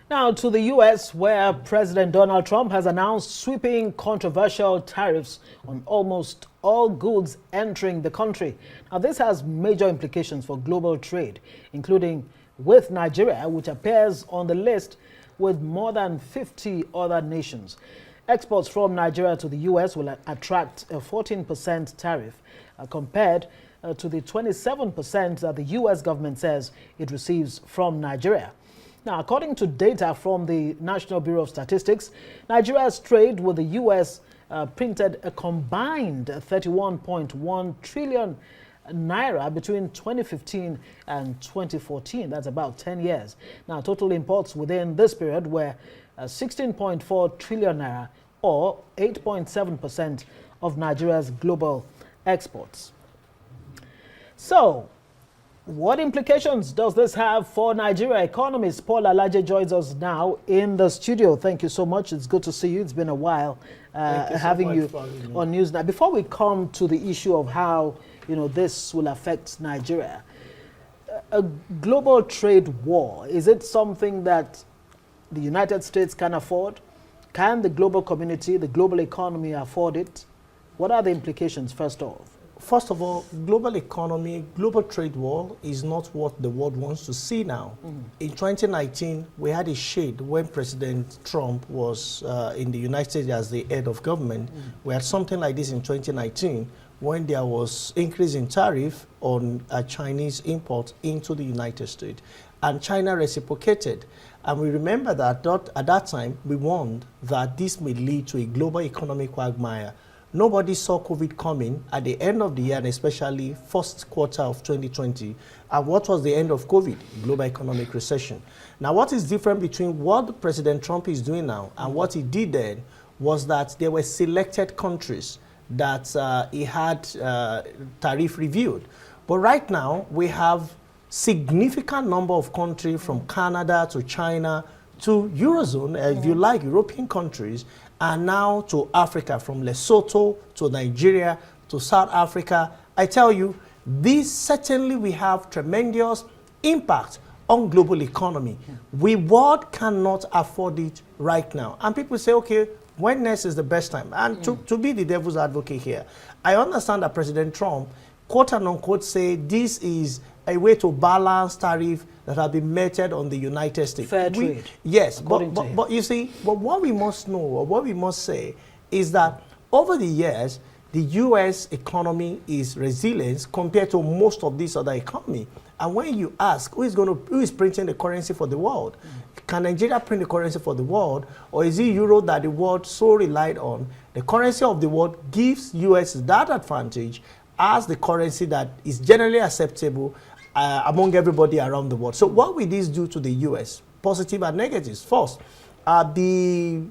Now to the U.S., where President Donald Trump has announced sweeping controversial tariffs on almost all goods entering the country. Now this has major implications for global trade, including with Nigeria, which appears on the list with more than 50 other nations. Exports from Nigeria to the U.S. will attract a 14% tariff compared to the 27% that the U.S. government says it receives from Nigeria. Now, according to data from the National Bureau of Statistics, Nigeria's trade with the U.S. Printed a combined 31.1 trillion naira between 2015 and 2014. That's about 10 years. Now, total imports within this period were 16.4 trillion naira, or 8.7% of Nigeria's global exports. So, what implications does this have for Nigeria? Economist Paul Alaje joins us now in the studio. Thank you so much. It's good to see you. It's been a while having you on News Now. Before we come to the issue of how this will affect Nigeria, a global trade war, is it something that the United States can afford? Can the global community, the global economy afford it? What are the implications, first off? First of all, global economy, global trade war is not what the world wants to see now. In 2019, we had a shade when President Trump was in the United States as the head of government. We had something like this in 2019 when there was increase in tariff on Chinese imports into the United States. And China reciprocated. And we remember that at that time, we warned that this may lead to a global economic quagmire. Nobody saw COVID coming at the end of the year, and especially first quarter of 2020. And what was the end of COVID? Global economic recession. Now, what is different between what President Trump is doing now and what he did then was that there were selected countries that he had tariff reviewed. But right now, we have significant number of countries from Canada to China to Eurozone, if you like, European countries, and now to Africa, from Lesotho to Nigeria to South Africa. I tell you, this certainly will have tremendous impact on global economy. We world cannot afford it right now. And people say, okay, when next is the best time? And to be the devil's advocate here, I understand that President Trump, quote and unquote, say this is a way to balance tariff that have been meted on the United States. Fair trade. Yes, but you see, what we must know, or what we must say, is that over the years, the U.S. economy is resilient compared to most of these other economies. And when you ask who is printing the currency for the world, can Nigeria print the currency for the world, or is it euro that the world so relied on? The currency of the world gives U.S. that advantage as the currency that is generally acceptable among everybody around the world. So what will this do to the U.S.? Positive and negatives. First, the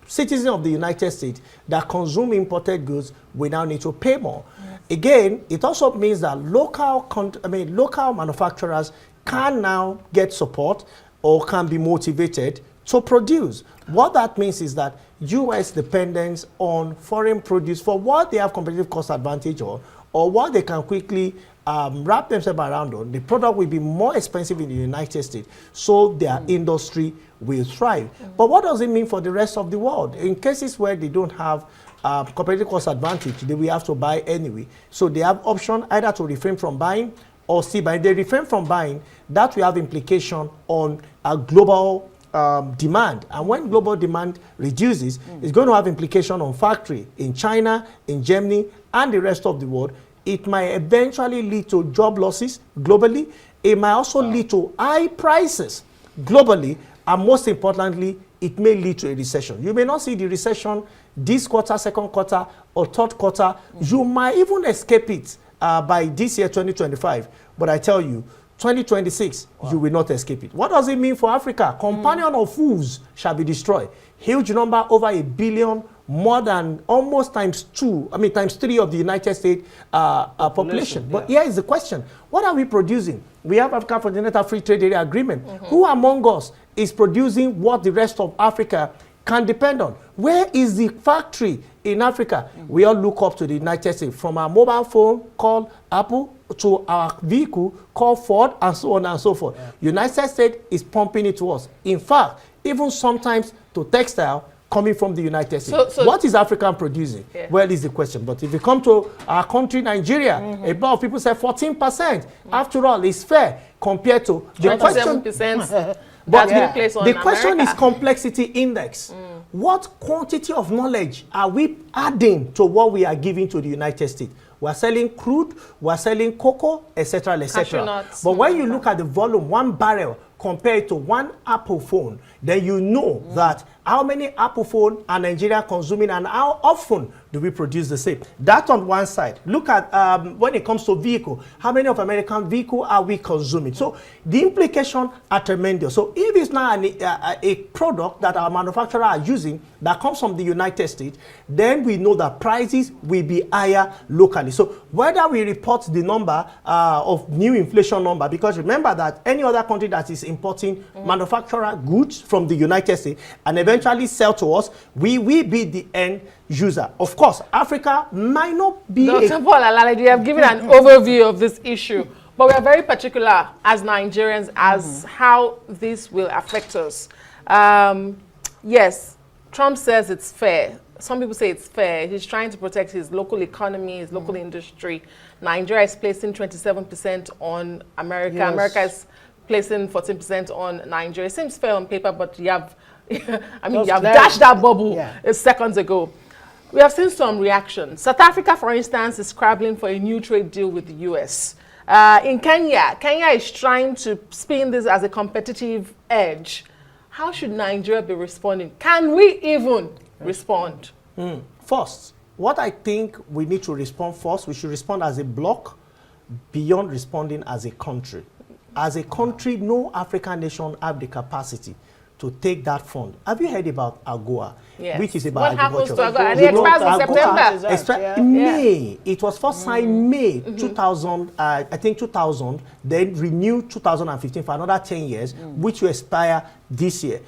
citizens of the United States that consume imported goods will now need to pay more. Again, it also means that local manufacturers can now get support or can be motivated to produce. What that means is that U.S. dependence on foreign produce for what they have competitive cost advantage on, or what they can quickly wrap themselves around on, the product will be more expensive in the United States, so their industry will thrive. But what does it mean for the rest of the world? In cases where they don't have competitive cost advantage, they will have to buy anyway. So they have option either to refrain from buying or still buy. They refrain from buying, that will have implication on a global demand. And when global demand reduces, it's going to have implication on factory in China, in Germany, and the rest of the world. It might eventually lead to job losses globally. It might also lead to high prices globally. And most importantly, it may lead to a recession. You may not see the recession this quarter, second quarter, or third quarter. You might even escape it by this year, 2025. But I tell you, 2026, you will not escape it. What does it mean for Africa? Companion of fools shall be destroyed. Huge number, over 1 billion, more than almost times 3 of the United States population. But here is the question. What are we producing? We have Africa Continental Free Trade Area Agreement. Who among us is producing what the rest of Africa can depend on? Where is the factory in Africa? We all look up to the United States. From our mobile phone called Apple, to our vehicle called Ford and so on and so forth. Yeah. United States is pumping it to us. In fact, even sometimes to textile coming from the United States. So what is Africa producing? Yeah. Well, is the question. But if you come to our country, Nigeria, a lot of people say 14%. After all, it's fair compared to the question. But the question is complexity index. What quantity of knowledge are we adding to what we are giving to the United States? We're selling crude, we're selling cocoa, etc., etc. But when you look at the volume, 1 barrel compared to 1 Apple phone, then you know that how many Apple phone are Nigeria consuming and how often do we produce the same. That on one side. Look at when it comes to vehicle, how many of American vehicle are we consuming? So the implications are tremendous. So if it's not a product that our manufacturers are using that comes from the United States, then we know that prices will be higher locally. So whether we report the number of new inflation number, because remember that any other country that is importing manufacturer goods from the United States and eventually sell to us, we will be the end user. Of course, Africa might not be. Dr. Paul Alaje, you have given an overview of this issue, but we are very particular as Nigerians as how this will affect us. Yes, Trump says it's fair. Some people say it's fair. He's trying to protect his local economy, his local industry. Nigeria is placing 27% on America. Yes. America is placing 14% on Nigeria. It seems fair on paper, but you have, I mean, you have dashed that bubble seconds ago. We have seen some reactions. South Africa, for instance, is scrabbling for a new trade deal with the US. In Kenya, Kenya is trying to spin this as a competitive edge. How should Nigeria be responding? Can we even respond? First, what I think we need to respond first, we should respond as a bloc beyond responding as a country. As a country, no African nation have the capacity to take that fund. Have you heard about AGOA? Yes. Which is about agriculture. What happens to AGOA? And it expires in September. May. It was first signed May 2000, I think 2000, then renewed 2015 for another 10 years, which will expire this year.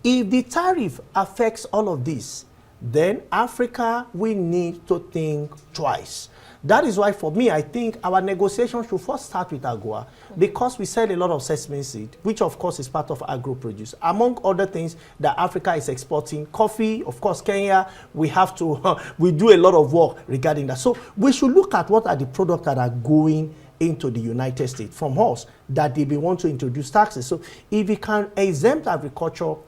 If the tariff affects all of this, then Africa will need to think twice. That is why, for me, I think our negotiation should first start with AGOA, because we sell a lot of sesame seed, which of course is part of agro-produce. Among other things that Africa is exporting, coffee, of course, Kenya, we have to, we do a lot of work regarding that. So we should look at what are the products that are going into the United States from us that they may want to introduce taxes. So if we can exempt agricultural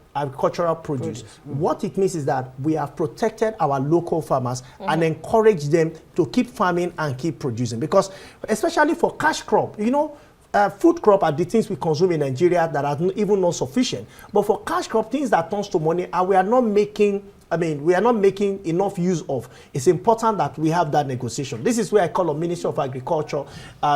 produce, what it means is that we have protected our local farmers and encourage them to keep farming and keep producing. Because especially for cash crop, you know, food crop are the things we consume in Nigeria that are even not sufficient. But for cash crop, things that turns to money, and we are not making, I mean, we are not making enough use of. It's important that we have that negotiation. This is where I call on Ministry of Agriculture,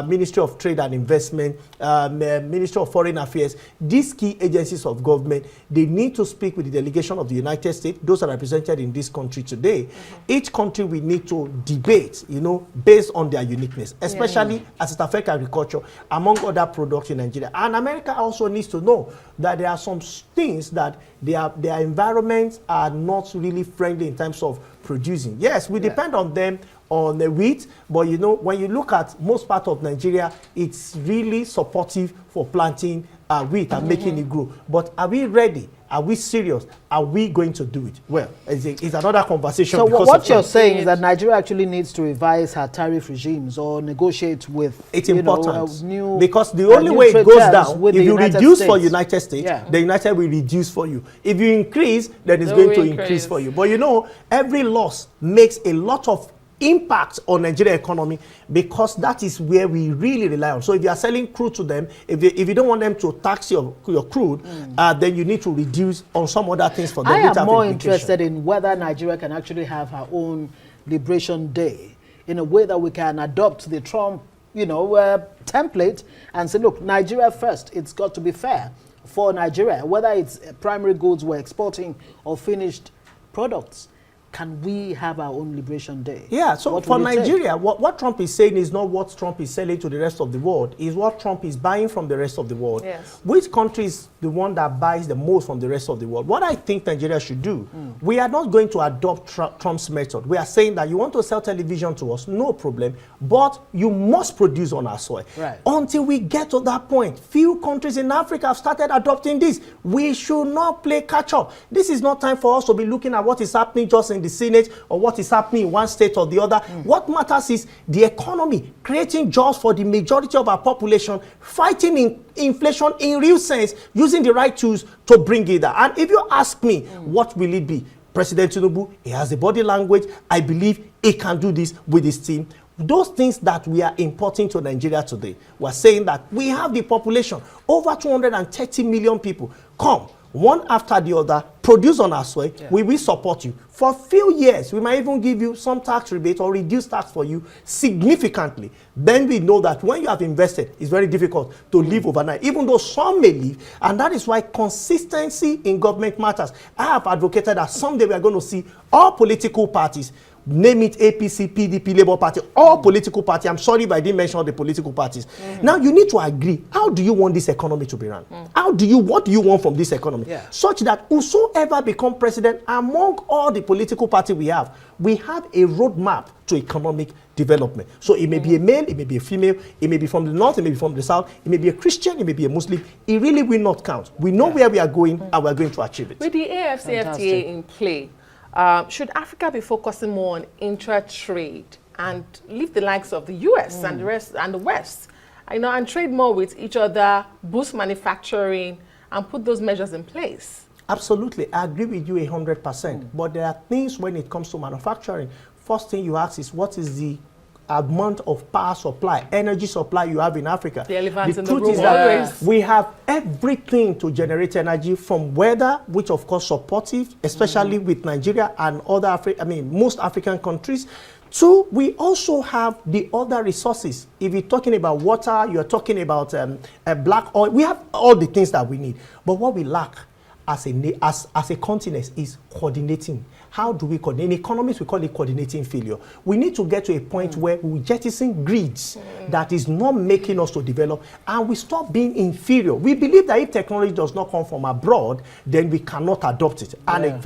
Ministry of Trade and Investment, Ministry of Foreign Affairs. These key agencies of government, they need to speak with the delegation of the United States. Those are represented in this country today. Each country we need to debate, you know, based on their uniqueness, especially as it affects agriculture, among other products in Nigeria. And America also needs to know that there are some things that their environments are not really friendly in terms of producing. Yes, we depend on them on the wheat, but you know, when you look at most part of Nigeria, it's really supportive for planting wheat and making it grow. But are we ready? Are we serious? Are we going to do it? Well, it's another conversation. So what you're saying is that Nigeria actually needs to revise her tariff regimes or negotiate with, it's important, new, because the only way it goes down, if you reduce for United States, the United will reduce for you. If you increase, then it's going to increase for you. But you know, every loss makes a lot of impact on Nigerian economy, because that is where we really rely on. So if you are selling crude to them, if you don't want them to tax your crude, then you need to reduce on some other things for them. I am more interested in whether Nigeria can actually have her own Liberation Day in a way that we can adopt the Trump, you know, template and say, look, Nigeria first. It's got to be fair for Nigeria, whether it's primary goods we're exporting or finished products. can we have our own Liberation Day? Yeah, so What for will it take? Nigeria, what Trump is saying is not what Trump is selling to the rest of the world, is what Trump is buying from the rest of the world. Yes. Which country is the one that buys the most from the rest of the world? What I think Nigeria should do, we are not going to adopt Trump's method. We are saying that you want to sell television to us, no problem, but you must produce on our soil. Right. Until we get to that point, few countries in Africa have started adopting this. We should not play catch up. This is not time for us to be looking at what is happening just in the Senate or what is happening in one state or the other. What matters is the economy, creating jobs for the majority of our population, fighting in inflation in real sense, using the right tools to bring it down. And if you ask me, what will it be? President Tinubu, he has the body language. I believe he can do this with his team. Those things that we are importing to Nigeria today, we're saying that we have the population, over 230 million people. Come, one after the other, produce on our soil, we will support you. For a few years, we might even give you some tax rebate or reduce tax for you significantly. Then we know that when you have invested, it's very difficult to live overnight, even though some may leave. And that is why consistency in government matters. I have advocated that someday we are going to see all political parties, name it APC, PDP, Labour Party, all political parties. I'm sorry if I didn't mention all the political parties. Now you need to agree. How do you want this economy to be run? What do you want from this economy? Such that whosoever become president among all the political parties we have a roadmap to economic development. So it may be a male, it may be a female, it may be from the north, it may be from the south, it may be a Christian, it may be a Muslim. It really will not count. We know where we are going and we're going to achieve it. With the AFCFTA in play, should Africa be focusing more on intra-trade and leave the likes of the US and the rest and the West, and trade more with each other, boost manufacturing, and put those measures in place? Absolutely, I agree with you 100%. But there are things when it comes to manufacturing. First thing you ask is, what is the amount of power supply, energy supply you have in Africa? The elephant in the truth room is that always. we have everything to generate energy, from weather, which of course supportive, especially with Nigeria and other most African countries. Two, we also have the other resources. If you're talking about water, you're talking about black oil. We have all the things that we need. But what we lack as a continent is coordinating. How do we coordinate? In economics, we call it coordinating failure. We need to get to a point where we jettison grids that is not making us to develop, and we stop being inferior. We believe that if technology does not come from abroad, then we cannot adopt it. And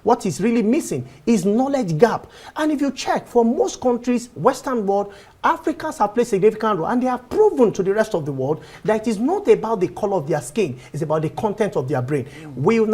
what is really missing is knowledge gap. And if you check, for most countries, Western world, Africans have played a significant role, and they have proven to the rest of the world that it is not about the color of their skin, it's about the content of their brain. Will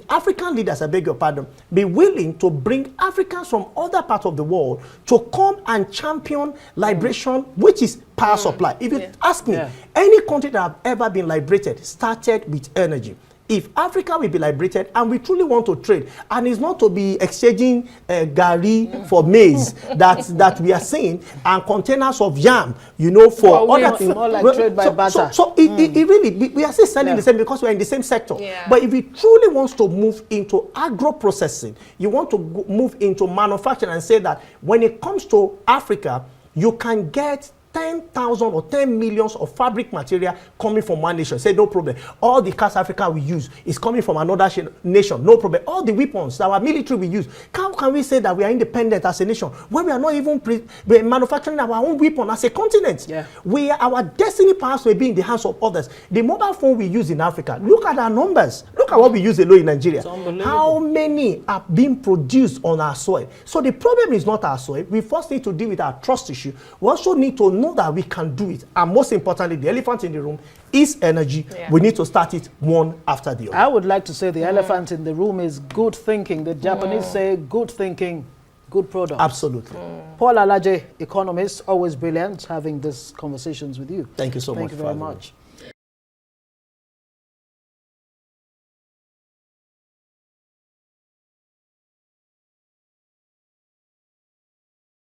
African leaders, I beg your pardon, be willing to bring Africans from other parts of the world to come and champion liberation, which is power supply? If you ask me, any country that have ever been liberated started with energy. If Africa will be liberated and we truly want to trade, and it's not to be exchanging gari for maize that we are seeing, and containers of yam, for other things. More like trade by barter. So it really, we are still selling the same because we're in the same sector. But if you truly want to move into agro-processing, you want to move into manufacturing, and say that when it comes to Africa, you can get 10,000 or 10 millions of fabric material coming from one nation. Say, no problem. All the cars Africa we use is coming from another nation. No problem. All the weapons that our military we use. How can we say that we are independent as a nation when we are not even manufacturing our own weapon as a continent? Our destiny perhaps will be in the hands of others. The mobile phone we use in Africa, look at our numbers. Look at what we use alone in Nigeria. How many are being produced on our soil? So the problem is not our soil. We first need to deal with our trust issue. We also need to know that we can do it, and most importantly, the elephant in the room is energy. We need to start it one after the other. I would like to say the elephant in the room is good thinking. The Japanese say good thinking, good product. Absolutely. Paul Alaje, economist, always brilliant having these conversations with you. Thank you so much. Thank you very much.